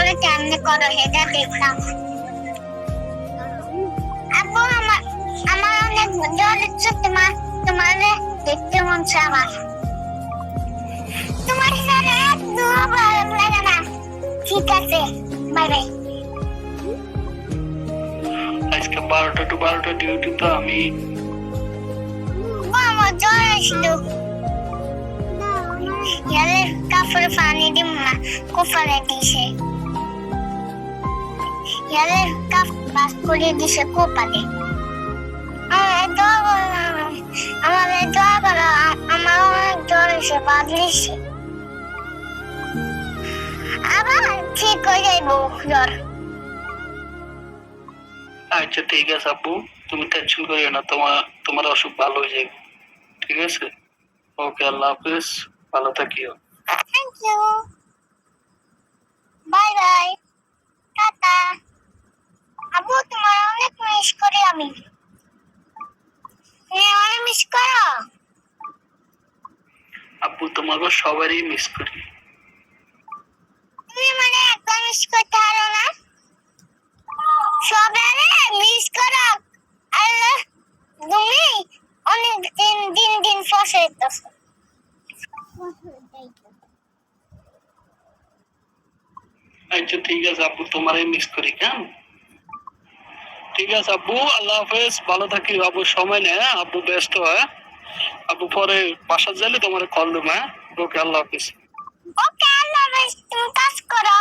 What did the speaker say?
করে কেমনে করো সেটা দেখলাম। আপু আমার অনেক জ্বর হচ্ছে, তোমার দেখতে মন চায় আমার। তোমার সাথে একদম ভালো লাগে না। ঠিক আছে, বাই বাই। আজকে 12টা to 12টা ডিউটি তো আমি। আমার জ্বর আসছিল। ইয়ালে কাপড়ে পানি দিম না, কোফারে দিছে। ইয়ালে কাপ বাস করে দিছে কোপালে। আমার অনেক জ্বর এসে বাদলিছে। আবার ঠিক হয়ে যাইব জ্বর। আচ্ছা ঠিক আছে আপু, তুমি টেনশন করিও না, তোমার অসুখ ভালো হয়ে যাবে। ঠিক আছে, ওকে, আল্লাহ হাফেজ, ভালো থাকিও। Thank you, bye bye, tata. আপু তোমার অনেক মিস করি আমি। অনেক মিস করো? আপু তোমাকে সবারই মিস করি। তুমি মানে একদম মিস করতে পারো না? সবারে মিস করো। আল্লাহ, তুমি অনেক দিন ফসে যেতেছো। আচ্ছা ঠিক আছে আপু, তোমারই মিস করি। কেন? ঠিক আছে আপু, আল্লাহ হাফেজ, ভালো থাকি। আপু সময় নেই, হ্যাঁ? আপু ব্যস্ত হয়। আপু পরে বাসা যাইলে তোমার কল দেবো। হ্যাঁ, ওকে, আল্লাহ হাফেজ। ওকে, আল্লাহ হাফেজ, তুমি কাজ করো।